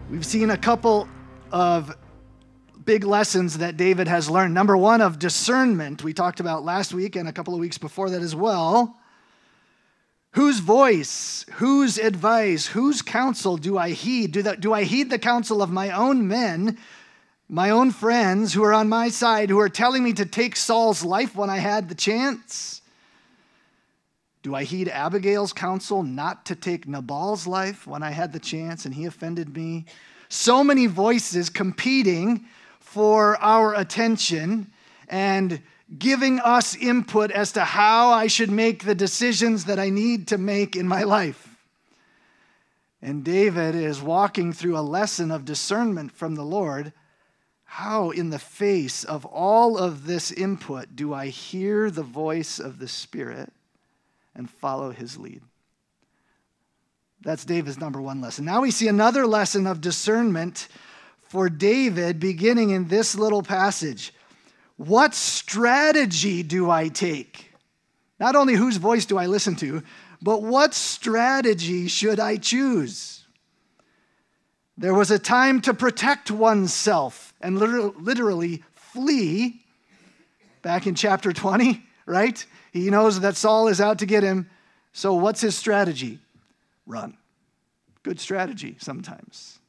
We've seen a couple of big lessons that David has learned. Number one, of discernment, we talked about last week and a couple of weeks before that as well. Whose voice, whose advice, whose counsel do I heed? Do I heed the counsel of my own men, my own friends who are on my side, who are telling me to take Saul's life when I had the chance? Do I heed Abigail's counsel not to take Nabal's life when I had the chance and he offended me? So many voices competing for our attention and giving us input as to how I should make the decisions that I need to make in my life. And David is walking through a lesson of discernment from the Lord. How, in the face of all of this input, do I hear the voice of the Spirit and follow his lead? That's David's number one lesson. Now we see another lesson of discernment for David beginning in this little passage. What strategy do I take? Not only whose voice do I listen to, but what strategy should I choose? There was a time to protect oneself and literally flee. Back in chapter 20, right? He knows that Saul is out to get him. So what's his strategy? Run. Good strategy sometimes.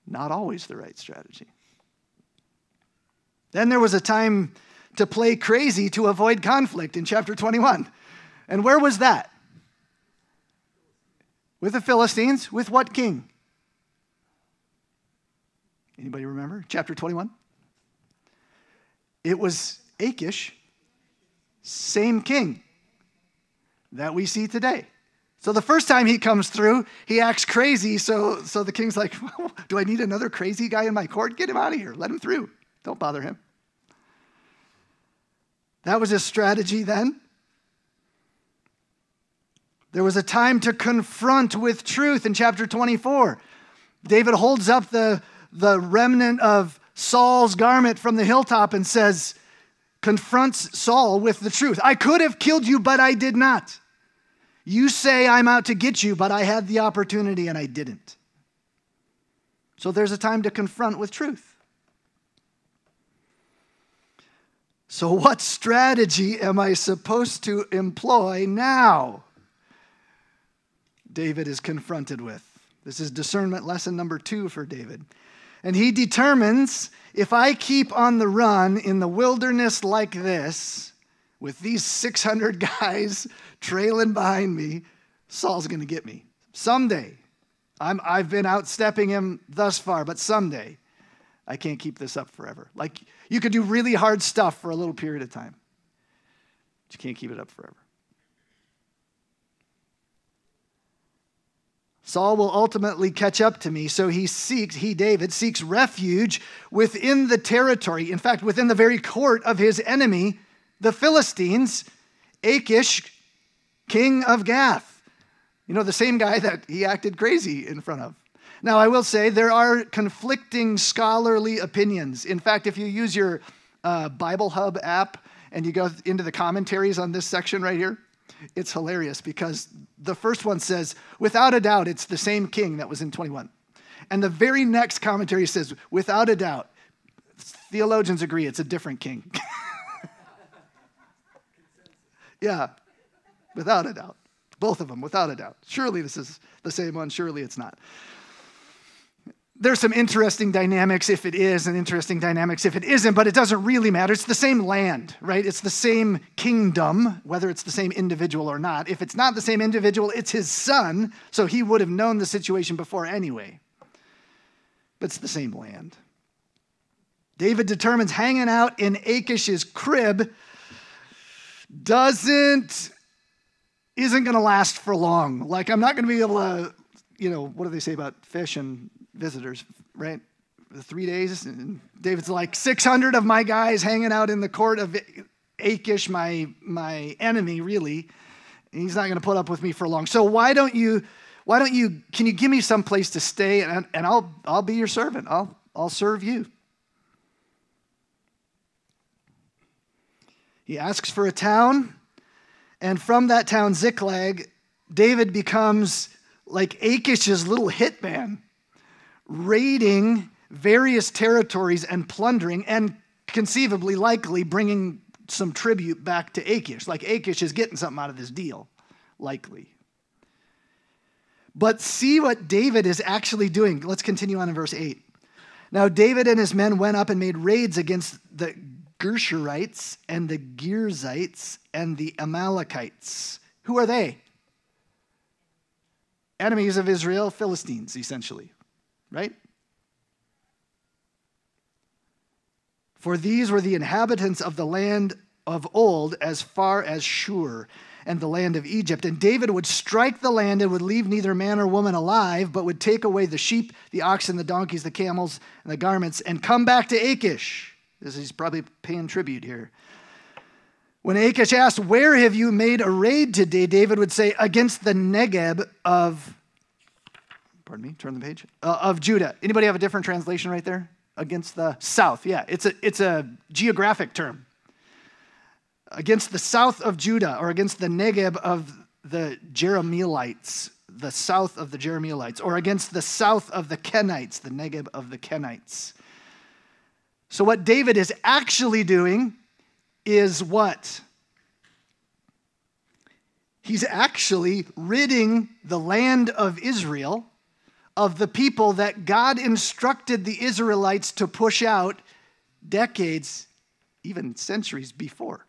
Not always the right strategy. Then there was a time to play crazy to avoid conflict in chapter 21. And where was that? With the Philistines. With what king? Anybody remember? Chapter 21? It was Achish, same king that we see today. So the first time he comes through, he acts crazy, so the king's like, do I need another crazy guy in my court? Get him out of here. Let him through. Don't bother him. That was his strategy then. There was a time to confront with truth in chapter 24. David holds up the remnant of Saul's garment from the hilltop and says, confronts Saul with the truth. I could have killed you, but I did not. You say I'm out to get you, but I had the opportunity and I didn't. So there's a time to confront with truth. So what strategy am I supposed to employ now? David is confronted with. This is discernment lesson number 2 for David. And he determines, if I keep on the run in the wilderness like this, with these 600 guys trailing behind me, Saul's going to get me. Someday. I've been outstepping him thus far, but someday I can't keep this up forever. Like, you could do really hard stuff for a little period of time, but you can't keep it up forever. Saul will ultimately catch up to me, so David seeks refuge within the territory, in fact, within the very court of his enemy, the Philistines, Achish, king of Gath. You know, the same guy that he acted crazy in front of. Now, I will say there are conflicting scholarly opinions. In fact, if you use your Bible Hub app and you go into the commentaries on this section right here, it's hilarious because the first one says, without a doubt, it's the same king that was in 21. And the very next commentary says, without a doubt, theologians agree it's a different king. Yeah, without a doubt. Both of them, without a doubt. Surely this is the same one. Surely it's not. There's some interesting dynamics if it is, and interesting dynamics if it isn't, but it doesn't really matter. It's the same land, right? It's the same kingdom, whether it's the same individual or not. If it's not the same individual, it's his son, so he would have known the situation before anyway. But it's the same land. David determines hanging out in Achish's crib isn't going to last for long. Like, I'm not going to be able to, what do they say about fish and visitors, right? The 3 days, and David's like, 600 of my guys hanging out in the court of Achish, my enemy, really. And he's not going to put up with me for long. So can you give me some place to stay, and I'll be your servant. I'll serve you. He asks for a town, and from that town, Ziklag, David becomes like Achish's little hitman, raiding various territories and plundering, and conceivably, likely, bringing some tribute back to Achish. Like Achish is getting something out of this deal, likely. But see what David is actually doing. Let's continue on in verse 8. Now David and his men went up and made raids against the Gershurites and the Girzites and the Amalekites. Who are they? Enemies of Israel, Philistines, essentially, right? For these were the inhabitants of the land of old as far as Shur and the land of Egypt. And David would strike the land and would leave neither man or woman alive, but would take away the sheep, the oxen, the donkeys, the camels, and the garments, and come back to Achish. He's probably paying tribute here. When Achish asked, where have you made a raid today? David would say, against the Negeb of, turn the page, of Judah. Anybody have a different translation right there? Against the south. Yeah, it's a geographic term. Against the south of Judah, or against the Negeb of the Jerahmeelites, the south of the Jerahmeelites, or against the south of the Kenites, the Negeb of the Kenites. So what David is actually doing is what? He's actually ridding the land of Israel of the people that God instructed the Israelites to push out decades, even centuries before.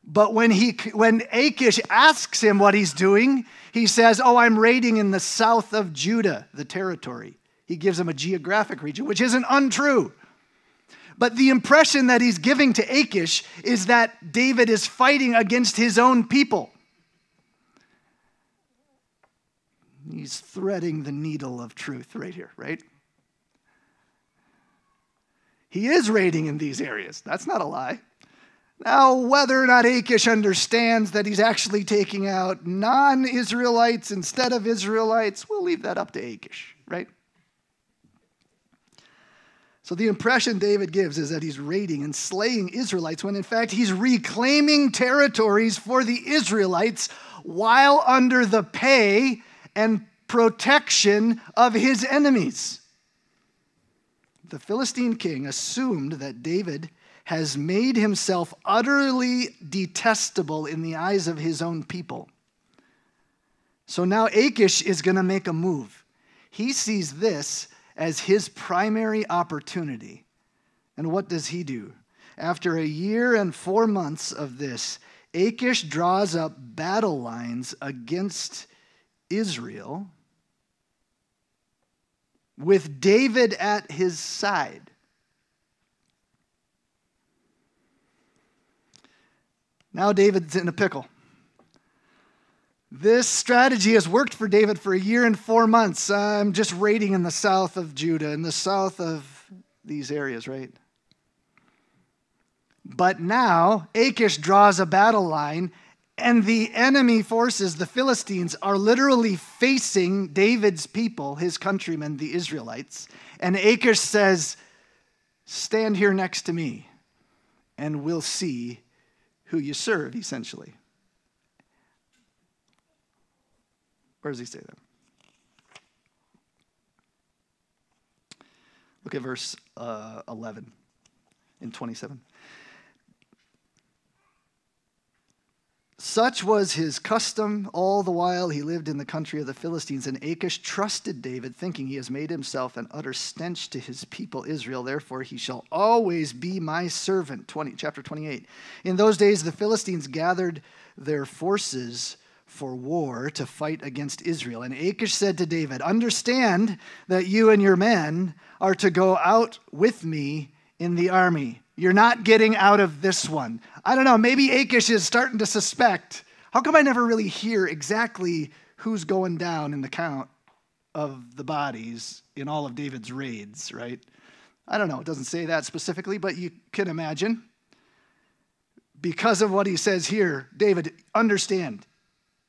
But when Achish asks him what he's doing, he says, I'm raiding in the south of Judah, the territory. He gives him a geographic region, which isn't untrue. But the impression that he's giving to Achish is that David is fighting against his own people. He's threading the needle of truth right here, right? He is raiding in these areas. That's not a lie. Now, whether or not Achish understands that he's actually taking out non-Israelites instead of Israelites, we'll leave that up to Achish, right? So the impression David gives is that he's raiding and slaying Israelites when in fact he's reclaiming territories for the Israelites while under the pay and protection of his enemies. The Philistine king assumed that David has made himself utterly detestable in the eyes of his own people. So now Achish is going to make a move. He sees this as his primary opportunity. And what does he do? After a year and 4 months of this, Achish draws up battle lines against Israel with David at his side. Now David's in a pickle. This strategy has worked for David for a year and 4 months. I'm just raiding in the south of Judah, in the south of these areas, right? But now Achish draws a battle line, and the enemy forces, the Philistines, are literally facing David's people, his countrymen, the Israelites. And Achish says, stand here next to me, and we'll see who you serve, essentially. Where does he say that? Look at verse 11 in 27. Such was his custom all the while he lived in the country of the Philistines. And Achish trusted David, thinking he has made himself an utter stench to his people Israel. Therefore he shall always be my servant. Chapter 28. In those days the Philistines gathered their forces for war to fight against Israel. And Achish said to David, understand that you and your men are to go out with me in the army. You're not getting out of this one. I don't know, maybe Achish is starting to suspect, how come I never really hear exactly who's going down in the count of the bodies in all of David's raids, right? I don't know, it doesn't say that specifically, but you can imagine. Because of what he says here, David, understand,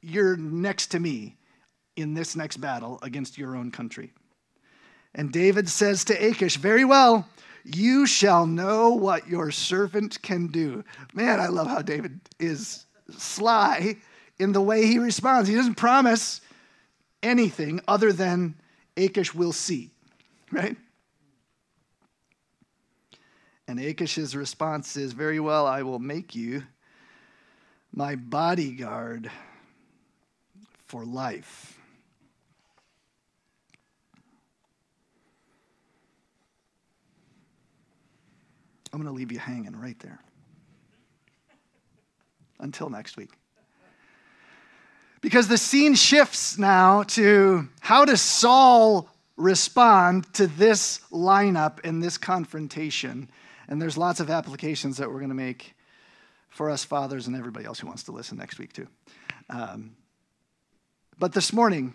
you're next to me in this next battle against your own country. And David says to Achish, very well, You shall know what your servant can do. Man, I love how David is sly in the way he responds. He doesn't promise anything other than Achish will see, right? And Achish's response is, very well, I will make you my bodyguard for life. I'm going to leave you hanging right there. Until next week. Because the scene shifts now to how does Saul respond to this lineup and this confrontation. And there's lots of applications that we're going to make for us fathers and everybody else who wants to listen next week too. But this morning,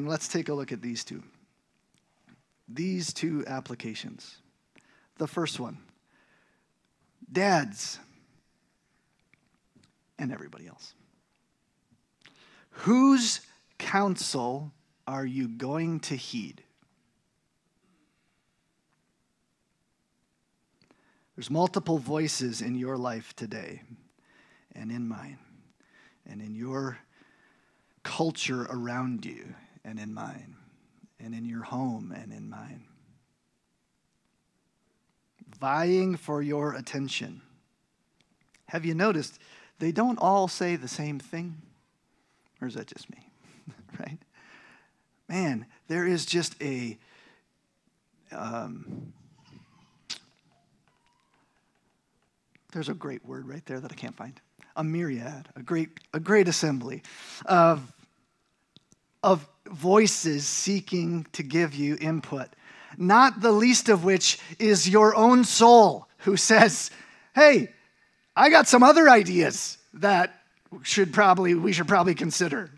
let's take a look at these two. These two applications. The first one, dads and everybody else. Whose counsel are you going to heed? There's multiple voices in your life today, and in mine, and in your culture around you, and in mine, and in your home, and in mine, vying for your attention. Have you noticed they don't all say the same thing? Or is that just me? Right? Man, there is just a there's a great word right there that I can't find. A myriad, a great assembly of voices seeking to give you input. Not the least of which is your own soul who says, hey, I got some other ideas that we should probably consider.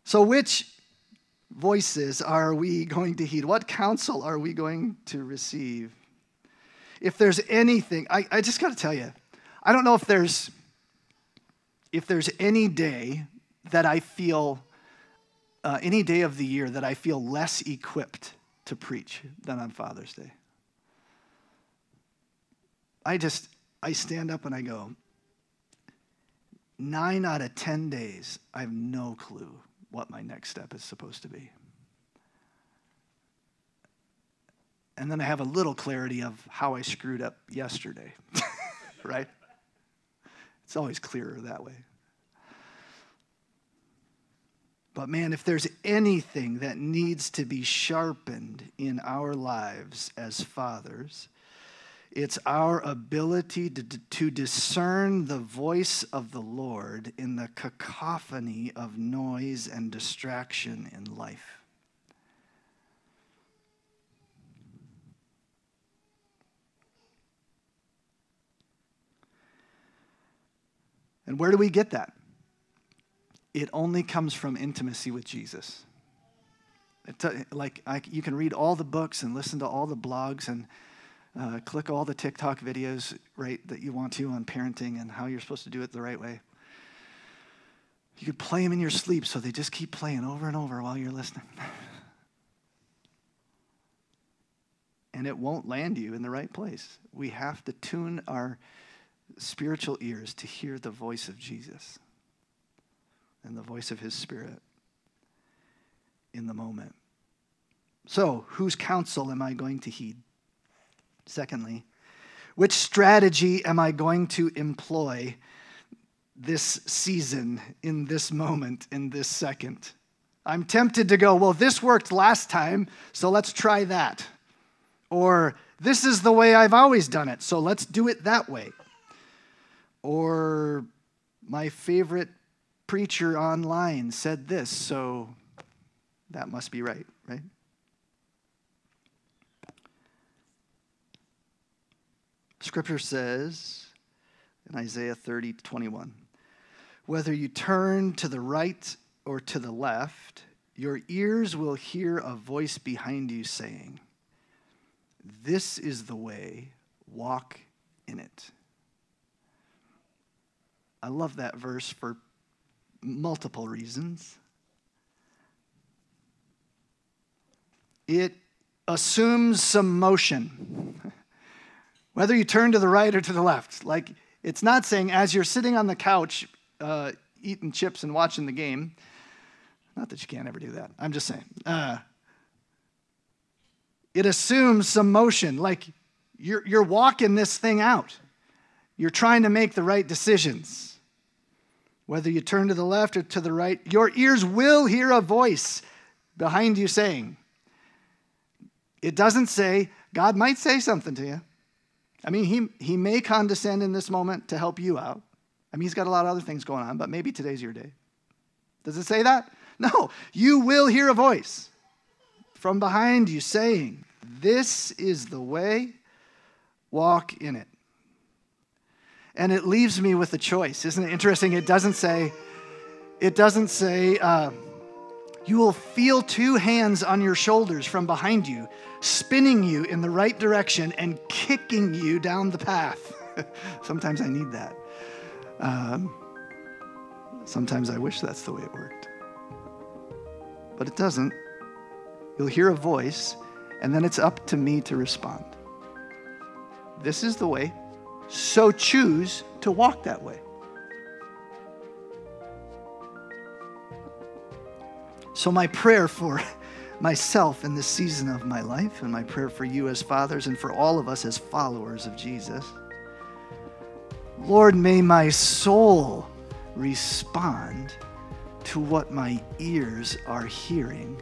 So which voices are we going to heed? What counsel are we going to receive? If there's anything, I just got to tell you, I don't know if there's any day that I feel, any day of the year that I feel less equipped to preach than on Father's Day. I stand up and I go, 9 out of 10 days, I have no clue what my next step is supposed to be. And then I have a little clarity of how I screwed up yesterday, right? It's always clearer that way. But man, if there's anything that needs to be sharpened in our lives as fathers, it's our ability to discern the voice of the Lord in the cacophony of noise and distraction in life. And where do we get that? It only comes from intimacy with Jesus. You can read all the books and listen to all the blogs and click all the TikTok videos, right, that you want to on parenting and how you're supposed to do it the right way. You could play them in your sleep so they just keep playing over and over while you're listening. And it won't land you in the right place. We have to tune our spiritual ears to hear the voice of Jesus and the voice of his Spirit in the moment. So, whose counsel am I going to heed? Secondly, which strategy am I going to employ this season, in this moment, in this second? I'm tempted to go, well, this worked last time, so let's try that. Or, this is the way I've always done it, so let's do it that way. Or, my favorite preacher online said this, so that must be right, right? Scripture says in Isaiah 30:21, whether you turn to the right or to the left, your ears will hear a voice behind you saying, this is the way, walk in it. I love that verse for multiple reasons. It assumes some motion, whether you turn to the right or to the left. Like, it's not saying as you're sitting on the couch eating chips and watching the game, not that you can't ever do that, I'm just saying. It assumes some motion, like you're walking this thing out. You're trying to make the right decisions. Whether you turn to the left or to the right, your ears will hear a voice behind you saying. It doesn't say, God might say something to you. I mean, he may condescend in this moment to help you out. I mean, he's got a lot of other things going on, but maybe today's your day. Does it say that? No. You will hear a voice from behind you saying, this is the way, walk in it. And it leaves me with a choice. Isn't it interesting? It doesn't say, you will feel two hands on your shoulders from behind you, spinning you in the right direction and kicking you down the path. Sometimes I need that. Sometimes I wish that's the way it worked. But it doesn't. You'll hear a voice, and then it's up to me to respond. This is the way, so choose to walk that way. So my prayer for myself in this season of my life, and my prayer for you as fathers and for all of us as followers of Jesus, Lord, may my soul respond to what my ears are hearing